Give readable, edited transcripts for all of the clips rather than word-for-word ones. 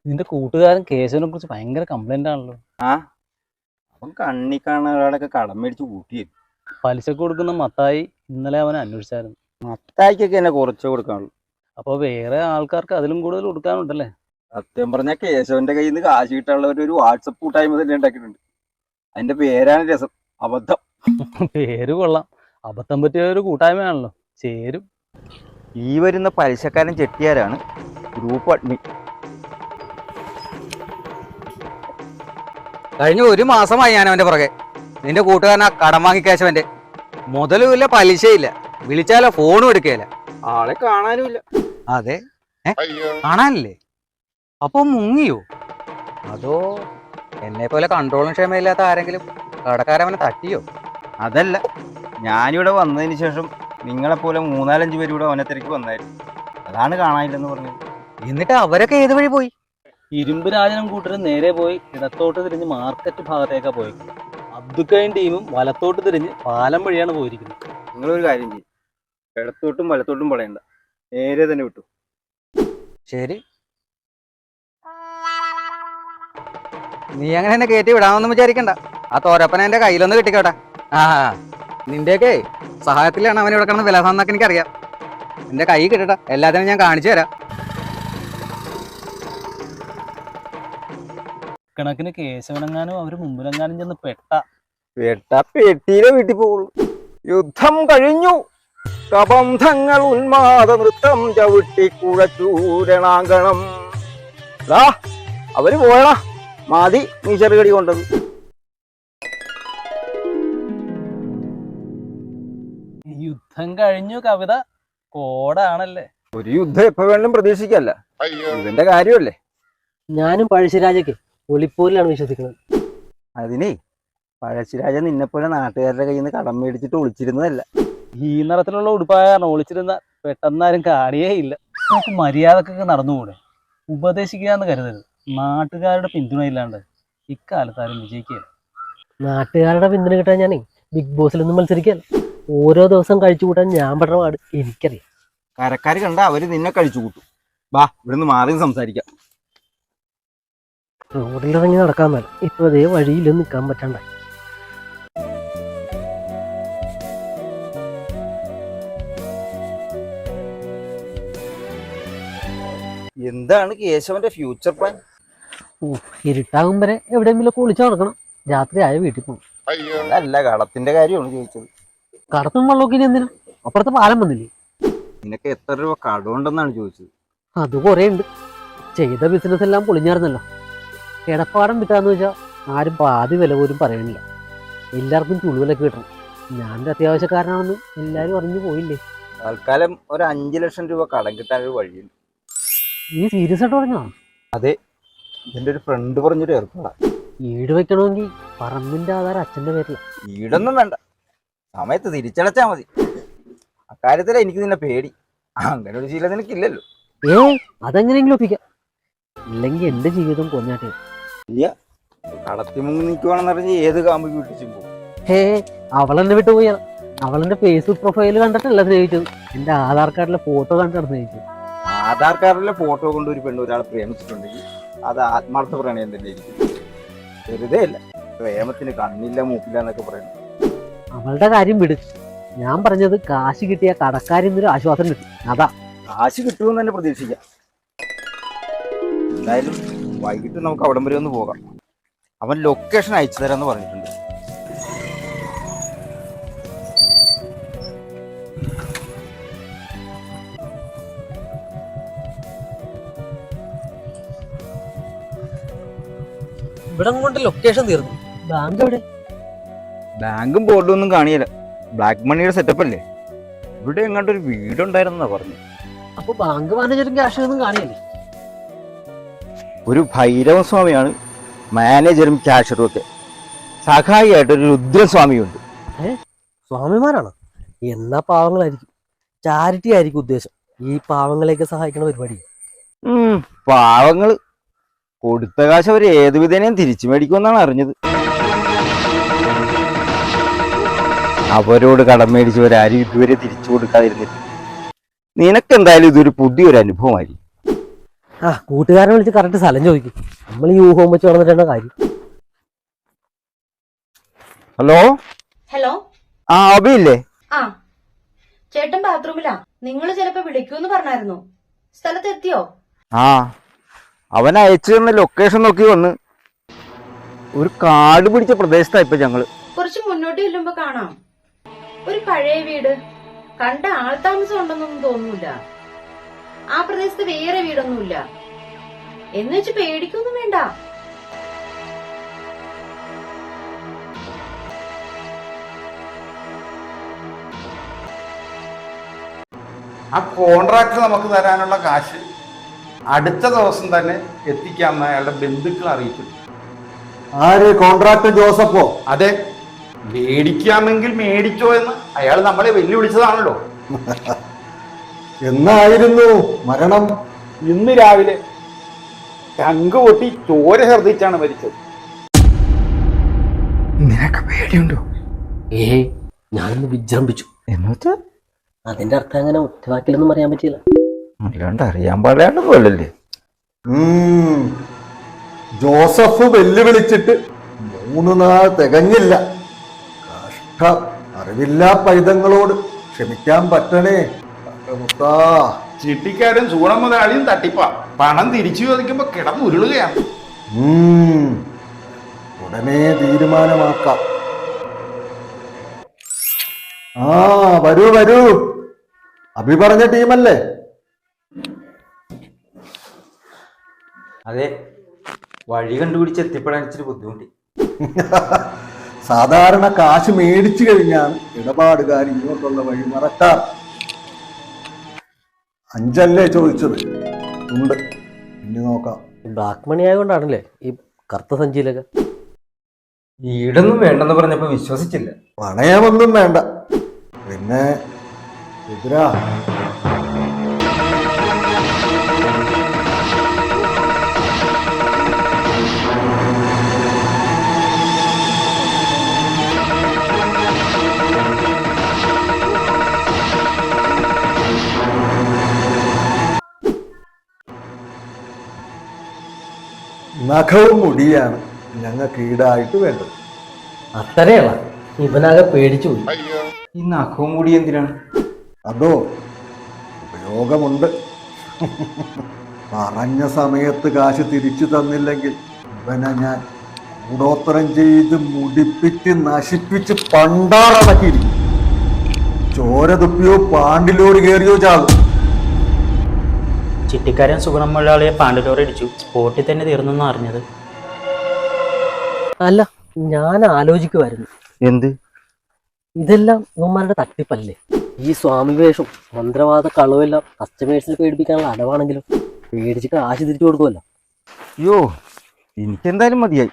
നിന്റെ കൂട്ടുകാരൻ കേശവനെ കുറിച്ച് ഭയങ്കര കംപ്ലൈന്റ് ആണല്ലോ. ആ അവൻ കണ്ണി കാണാനൊക്കെ കടം മേടിച്ച് കൂട്ടിയത്. പലിശക്ക് കൊടുക്കുന്ന മത്തായി ഇന്നലെ അവനെ അന്വേഷിച്ചായിരുന്നു. മത്തായിക്കൊക്കെ എന്നെ കുറച്ച് കൊടുക്കാനുള്ളൂ. അപ്പൊ വേറെ ആൾക്കാർക്ക് അതിലും കൂടുതൽ കൊടുക്കാനുണ്ടല്ലേ? സത്യം പറഞ്ഞാൽ കേശവന്റെ കയ്യിൽ നിന്ന് കാശ് കിട്ടാനുള്ളവർ ഒരു വാട്സപ്പ് കൂട്ടായ്മ തന്നെ ഉണ്ടാക്കിയിട്ടുണ്ട്. അതിന്റെ പേരാണ് രസം, അബദ്ധം. പേര് കൊള്ളാം, അബദ്ധം പറ്റിയ ഒരു കൂട്ടായ്മയാണല്ലോ. ചേരും. ഈ വരുന്ന പലിശക്കാരൻ ചെട്ടിയാരാണ് ഗ്രൂപ്പ് അഡ്മിൻ. കഴിഞ്ഞ ഒരു മാസമായി ഞാൻ അവന്റെ പുറകെ. നിന്റെ കൂട്ടുകാരനാ കടം വാങ്ങി കേശവന്റെ. മുതലുമില്ല, പലിശയില്ല, വിളിച്ചാലോ ഫോണും എടുക്കുകയില്ല. ആളെ കാണാനുമില്ല. അതെ, കാണാനില്ലേ? അപ്പൊ മുങ്ങിയോ? അതോ എന്നെ പോലെ കൺട്രോളും ക്ഷമയില്ലാത്ത ആരെങ്കിലും കടക്കാരവനെ തട്ടിയോ? അതല്ല, ഞാനിവിടെ വന്നതിന് ശേഷം നിങ്ങളെപ്പോലെ 3-4 പേര് ഇവിടെ വനത്തിരക്ക് വന്നായിരുന്നു. അതാണ് കാണാനില്ലെന്ന് പറഞ്ഞത്. എന്നിട്ട് അവരൊക്കെ ഏത് വഴി പോയി? ഇരുമ്പ് രാജനും കൂട്ടരും നേരെ പോയി ഇടത്തോട്ട് തിരിഞ്ഞ് മാർക്കറ്റ് ഭാഗത്തേക്കാ പോയിരിക്കുന്നത്. അബ്ദുക്കയും ടീമും വലത്തോട്ട് തിരിഞ്ഞ് പാലം വഴിയാണ് പോയിരിക്കുന്നത്. നിങ്ങളൊരു കാര്യം ചെയ്യും, ഇടത്തോട്ടും വലത്തോട്ടും പറയണ്ട, നേരെ തന്നെ വിട്ടു. ശരി, നീ അങ്ങനെ എന്നെ കയറ്റി വിടാമെന്നും വിചാരിക്കണ്ട. ആ തോരപ്പന എന്റെ കയ്യിലൊന്ന് കിട്ടിക്കോട്ടെ. ആ നിന്റെയൊക്കെ സഹായത്തിലാണ് അവൻ ഇവിടെ കിടന്ന് വിലസാന്നൊക്കെ എനിക്കറിയാം. എന്റെ കൈ കിട്ടട്ടെ, എല്ലാത്തിനും ഞാൻ കാണിച്ചു തരാം. കണക്കിന് കേശവനെങ്ങാനും അവര് മുമ്പിലെങ്ങാനും ചെന്ന് പെട്ടിയിലെ വീട്ടിൽ പോകുള്ളൂ. യുദ്ധം കഴിഞ്ഞു, കബന്ധങ്ങൾ ഉന്മാദ നൃത്തം ചവിട്ടി കുഴച്ചൂരണാങ്കണം. അവര് പോയടാ, മാതി നീ ചെറുകടി കൊണ്ടത്. യുദ്ധം കഴിഞ്ഞു കവിത കോടാണല്ലേ. ഒരു യുദ്ധം എപ്പോ വേണമെങ്കിലും പ്രതീക്ഷിക്കല്ല, ഇതിന്റെ കാര്യമല്ലേ. ഞാനും പഴശ്ശിരാജയ്ക്ക് ഒളിപ്പോരിലാണ് വിശ്വസിക്കുന്നത്. അതിനേ പഴശ്ശിരാജ നിന്നെപ്പോലെ നാട്ടുകാരുടെ കയ്യിൽ നിന്ന് കടം മേടിച്ചിട്ട് ഒളിച്ചിരുന്നതല്ല. ഈ നിറത്തിലുള്ള ഉടുപ്പായ ഒളിച്ചിരുന്ന പെട്ടെന്നാരും കാണിയേ ഇല്ല. നമുക്ക് മര്യാദക്കൊക്കെ നടന്നുകൂടെ? ഉപദേശിക്കുക എന്ന് കരുതരുത്. നാട്ടുകാരുടെ പിന്തുണ ഇല്ലാണ്ട് ഇക്കാലത്ത് ആരും വിജയിക്കുകയില്ല. നാട്ടുകാരുടെ പിന്തുണ കിട്ടാൻ ഞാനേ ബിഗ് ബോസിലൊന്നും മത്സരിക്കല്ല. ഓരോ ദിവസം കഴിച്ചു കൂട്ടാൻ ഞാൻ പെടുന്ന പാട് എനിക്കറിയാം. കരക്കാർ കണ്ട അവര് നിന്നെ കഴിച്ചു കൂട്ടും. വാ, ഇവിടുന്ന് മാറി സംസാരിക്കാം. റോഡിലിറങ്ങി നടക്കാൻ മേല, ഇപ്പൊ അതേ വഴിയിൽ നിൽക്കാൻ പറ്റണ്ടായി. എന്താണ് കേശവന്റെ ഫ്യൂച്ചർ പ്ലാൻ? ഇരുട്ടാകും വരെ എവിടെയെങ്കിലും ഒളിച്ചു നടക്കണം. രാത്രി ആയ വീട്ടിൽ പോകും. അതല്ല, കടത്തിന്റെ കാര്യമാണ് ചോദിച്ചത്. കടത്തും വെള്ളമൊക്കെ ഇനി എന്തിനാ? അപ്പുറത്തെ പാലം വന്നില്ലേ? നിനക്ക് എത്ര രൂപ കടമുണ്ടെന്നാണ് ചോദിച്ചത്. അത് കുറേ ഉണ്ട്. ചെയ്ത ബിസിനസ് എല്ലാം പൊളിഞ്ഞായിരുന്നല്ലോ. കിടപ്പാടം വിറ്റാന്ന് വെച്ചാൽ ആരും പാതി വില പോലും പറയണില്ല. എല്ലാവർക്കും ചുളുവിലൊക്കെ കിട്ടണം. ഞാനൊരു അത്യാവശ്യക്കാരനാണെന്ന് എല്ലാവരും അറിഞ്ഞു പോയില്ലേ. തൽക്കാലം ഒരു 5 ലക്ഷം രൂപ കടം കിട്ടാൻ ഒരു വഴിയുണ്ട്. നീ സീരിയസ് ആയിട്ട് പറഞ്ഞോ? അതെ, എന്റെ ഒരു ഫ്രണ്ട് പറഞ്ഞൊരു ഏർപ്പാടാ. ഈട് വെക്കണമെങ്കിൽ പറമ്പിന്റെ ആധാരം അച്ഛന്റെ പേരില്ല. ഈടൊന്നും വേണ്ട, സമയത്ത് തിരിച്ചടച്ചാ മതി. അക്കാര്യത്തില എനിക്ക് നിന്നെ പേടി. അങ്ങനെ ഒരു ശീലം നിനക്കില്ലല്ലോ. അതെങ്ങനെയെങ്കിലും ഒപ്പിക്കാം. ഇല്ലെങ്കിൽ എന്റെ ജീവിതം കൊഞ്ഞാട്ടെ. ഇല്ല, കടത്തി മുങ്ങി നിൽക്കുവാണെന്ന് പറഞ്ഞ് ഏത് കാമ്പ് വീട്ടിച്ചും പോകും. അവളെന്നെ വിട്ടു പോയാണ്. അവളെന്റെ ഫേസ്ബുക്ക് പ്രൊഫൈൽ കണ്ടിട്ടല്ല സ്നേഹിച്ചത്, എന്റെ ആധാർ കാർഡിലെ ഫോട്ടോ കണ്ടിട്ടാണ് സ്നേഹിച്ചത്. ആധാർ കാർഡിലെ ഫോട്ടോ കൊണ്ട് ഒരു പെണ്ണ് ഒരാളെ പ്രേമിച്ചിട്ടുണ്ടെങ്കിൽ അത് ആത്മാർത്ഥ പ്രണയം തന്നെ ആയിരിക്കും. വെറുതെ അല്ല, പ്രേമത്തിന് കണ്ണില്ല മൂക്കില്ല എന്നൊക്കെ പറയുന്നു. അവളുടെ കാര്യം വിട്. ഞാൻ പറഞ്ഞത് കാശ് കിട്ടിയ കടക്കാരിന്നൊരു ആശ്വാസം കിട്ടും. അതാ. കാശ് കിട്ടുമെന്ന് തന്നെ പ്രതീക്ഷിക്കാം. എന്തായാലും വൈകിട്ട് നമുക്ക് അവിടം വരെ ഒന്ന് പോകാം. അവൻ ലൊക്കേഷൻ അയച്ചു തരാമെന്ന് പറഞ്ഞിട്ടുണ്ട്. ഇവിടെ കൊണ്ട് ലൊക്കേഷൻ തീർന്നു. ബാങ്ക് എവിടെ? ബാങ്കും ബോർഡും ഒന്നും കാണിയല്ല, ബ്ലാക്ക് മണിയുടെ സെറ്റപ്പ് അല്ലേ. ഇവിടെ എങ്ങാണ്ടൊരു വീടുണ്ടായിരുന്നാ പറഞ്ഞു. അപ്പൊ ബാങ്ക് മാനേജറും ക്യാഷ് ഒന്നും കാണിയല്ലേ? ഒരു ഭൈരവ സ്വാമിയാണ് മാനേജറും ക്യാഷറും ഒക്കെ. സഹായിയായിട്ടൊരു രുദ്രസ്വാമിയുണ്ട്. സ്വാമിമാരാണോ? എന്നാ പാവങ്ങളായിരിക്കും. ചാരിറ്റി ആയിരിക്കും ഉദ്ദേശം. ഈ പാവങ്ങളെയൊക്കെ സഹായിക്കണ പരിപാടി. പാവങ്ങള് കൊടുത്ത കാശ് അവർ ഏത് വിധേനയും തിരിച്ചു മേടിക്കുമെന്നാണ് അറിഞ്ഞത്. അവരോട് കടം മേടിച്ചവരാരും ഇതുവരെ തിരിച്ചു കൊടുക്കാതിരുന്നിട്ട്. നിനക്കെന്തായാലും ഇതൊരു പുതിയൊരു അനുഭവമായിരിക്കും. ആ കൂട്ടുകാരനെ വിളിച്ച് കറക്റ്റ് സ്ഥലം ചോദിക്കും. നമ്മൾ ഈ ഊഹം വെച്ച് നടന്നിട്ടാണ് കാര്യം. ഹലോ ഹലോ ആ അബിയില്ലേ? ആ ചേട്ടൻ ബാത്റൂമിലാ. നിങ്ങൾ ചിലപ്പോ വിളിക്കൂന്ന് പറഞ്ഞായിരുന്നു. സ്ഥലത്ത് എത്തിയോ? ആ അവൻ അയച്ചു തന്ന ലൊക്കേഷൻ നോക്കി വന്ന്. ഒരു കാട് പിടിച്ച പ്രദേശത്താ ഇപ്പൊ ഞങ്ങള്. കുറച്ച് മുന്നോട്ട് ചെല്ലുമ്പോ കാണാം ഒരു പഴയ വീട്. കണ്ട ആൾതാമസം ഉണ്ടെന്നൊന്നും തോന്നൂല. ആ പ്രദേശത്ത് വേറെ വീടൊന്നുമില്ല. എന്ന് വെച്ച് പേടിക്കൊന്നും വേണ്ട. ആ കോൺട്രാക്ട് നമുക്ക് തരാനുള്ള കാശ് അടുത്ത ദിവസം തന്നെ എത്തിക്കാമെന്ന് അയാളുടെ ബന്ധുക്കൾ അറിയിച്ചിട്ടുണ്ട്. ആര്? കോൺട്രാക്ടർ ജോസഫോ? അതെ, മേടിക്കാമെങ്കിൽ മേടിച്ചോ എന്ന് അയാൾ നമ്മളെ വെല്ലുവിളിച്ചതാണല്ലോ. എന്നായിരുന്നു മരണം? ഇന്ന് രാവിലെ ചങ്ക് പൊട്ടി ചോര ഛർദ്ദിച്ചാണ് മരിച്ചത്. നിനക്ക് പേടിയുണ്ടോ? ഏയ് ഞാനൊന്ന് വിജൃംഭിച്ചു. എന്നുവെച്ചാ അതിന്റെ അർത്ഥം അങ്ങനെ ഒറ്റവാക്കിലൊന്നും പറയാൻ പറ്റില്ല. അല്ലാണ്ട് അറിയാൻ പാടില്ലാണ്ടല്ലേ. ജോസഫ് വെല്ലുവിളിച്ചിട്ട് 3 നാൾ തികഞ്ഞില്ല. കഷ്ടം. അറിവില്ലാ പൈതങ്ങളോട് ക്ഷമിക്കാൻ പറ്റണേ മുത്താ. ചിട്ടിക്കാരൻ സൂണ മുതലാളിയും തട്ടിപ്പാ. പണം തിരിച്ചു ചോദിക്കുമ്പോ കിടന്നുരുളുകയാണ്. ഉടനെ തീരുമാനമാക്കാം. ആ വരൂ വരൂ. അഭി പറഞ്ഞ ടീമല്ലേ? അതെ, വഴി കണ്ടുപിടിച്ച് എത്തിപ്പെടാൻ ഇച്ചിരി ബുദ്ധിമുട്ടി. സാധാരണ കാശ് മേടിച്ചു കഴിഞ്ഞാണ് ഇടപാടുകാർ ഇങ്ങോട്ടുള്ള വഴി മറക്കാറ്. 5 അല്ലേ ചോദിച്ചത്? ഉണ്ട്, ഇനി നോക്കാം. ബ്ലാക്ക് മണി ആയതുകൊണ്ടാണല്ലേ ഈ കറുത്ത സഞ്ചിയിലൊക്കെ. വീടൊന്നും വേണ്ടെന്ന് പറഞ്ഞപ്പോ വിശ്വസിച്ചില്ല. പണയമൊന്നും വേണ്ട. പിന്നെ എതിരാ നഖവും മുടിയാണ് ഞങ്ങൾക്ക് ഈടായിട്ട് വേണ്ടത്. അത്രയുള്ള ഇവനാകെ പേടിച്ചു പോയി. ഈ നഖവും കൂടി എന്തിനാണ്? അതോ ഉപയോഗമുണ്ട്. പറഞ്ഞ സമയത്ത് കാശ് തിരിച്ചു തന്നില്ലെങ്കിൽ ഇവനെ ഞാൻ കൂടോത്തരം ചെയ്ത് മുടിപ്പിച്ച് നശിപ്പിച്ച് പണ്ടാറടക്കിയിരിക്കും. ചോര തുപ്പിയോ പാണ്ടിലോട് കയറിയോ ചാകും. ചിട്ടിക്കാരൻ സുഗുണം മുതലാളിയെ പാണ്ടിലോറി അടിച്ചു. സ്പോട്ടിൽ തന്നെ തീർന്നെന്ന് അറിഞ്ഞത്. അല്ല, ഞാൻ ആലോചിക്കുമായിരുന്നു, എന്ത്? ഇതെല്ലാം ഇവന്മാരുടെ തട്ടിപ്പല്ലേ? ഈ സ്വാമി വേഷം, മന്ത്രവാദ കളവെല്ലാം കസ്റ്റമേഴ്സിനെ പേടിപ്പിക്കാനുള്ള അടവാണെങ്കിലും പേടിച്ച് കാശ് തിരിച്ചു കൊടുക്കുമല്ലോ. അയ്യോ, എനിക്കെന്തായാലും മതിയായി.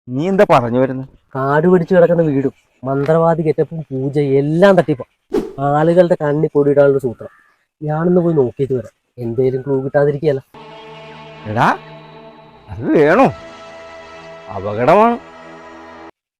നീ എന്താ പറഞ്ഞു വരുന്നത്? കാട് പിടിച്ചു കിടക്കുന്ന വീടും മന്ത്രവാദി ഗെറ്റപ്പും പൂജ എല്ലാം തട്ടിപ്പാ. ആളുകളുടെ കണ്ണി പൊടിയിടാനുള്ള സൂത്രം. ഞാനൊന്ന് പോയി നോക്കിയിട്ട് വരാം. എന്തേലും ക്ലൂ കിട്ടാതിരിക്കുകയല്ല. എടാ, അത് വേണോ? അപകടമാണ്.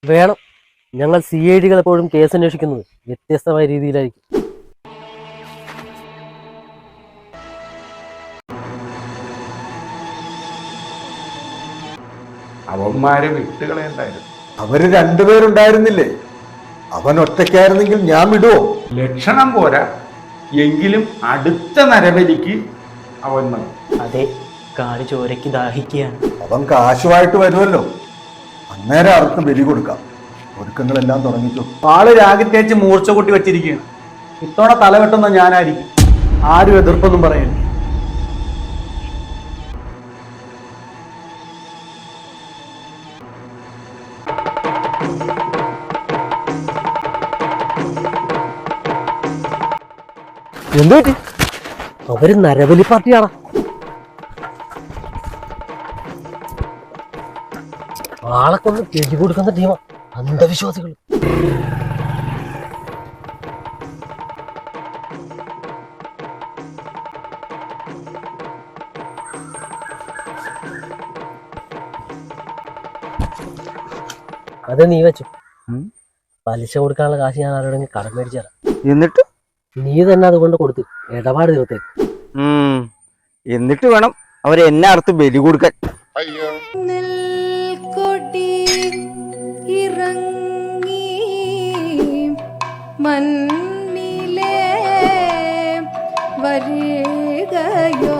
വേണം. ഞങ്ങൾ CID എപ്പോഴും കേസ് അന്വേഷിക്കുന്നത് വ്യത്യസ്തമായ രീതിയിലായിരിക്കും. അവന്മാരെ വിട്ടുകളയുണ്ടായിരുന്നു. അവര് 2 പേരുണ്ടായിരുന്നില്ലേ? അവൻ ഒറ്റയ്ക്കായിരുന്നെങ്കിൽ ഞാൻ വിടുവോ? ലക്ഷണം പോരാ, എങ്കിലും അടുത്ത നരബലിക്ക് അവൻ മതി. അതെ, കാട് ചോരയ്ക്ക് ദാഹിക്കുകയാണ്. അവൻ കാശുമായിട്ട് വരുമല്ലോ, അന്നേരം അവർക്ക് ബലി കൊടുക്കാം. ഒരുക്കങ്ങളെല്ലാം തുടങ്ങിക്കോ. ആള് രാഗിത്തേച്ച് മൂർച്ച കൂട്ടി വെച്ചിരിക്കുകയാണ്. ഇത്തവണ തലവെട്ടുന്ന ഞാനായിരിക്കും. ആരും എതിർപ്പൊന്നും പറയണ്ട. എന്ത് പറ്റി? അവര് നരബലി പാർട്ടിയാണ്. ആളെക്കൊന്ന് ചെടി കൊടുക്കുന്ന ടീമാ. അന്ധവിശ്വാസികൾ. അത് നീ വെച്ചു. പലിശ കൊടുക്കാനുള്ള കാശ് ഞാൻ ആരോടെങ്കിലും കടം മേടിച്ചു തരാം. എന്നിട്ട് നീ തന്നെ അതുകൊണ്ട് കൊടുത്ത് ഇടപാട് തീർത്തേക്ക്. എന്നിട്ട് വേണം അവർ എന്നെ അറുത്ത് ബലി കൊടുക്കാൻ. നെൽക്കൊടി ഇറങ്ങി മണ്ണിലെ വരികയോ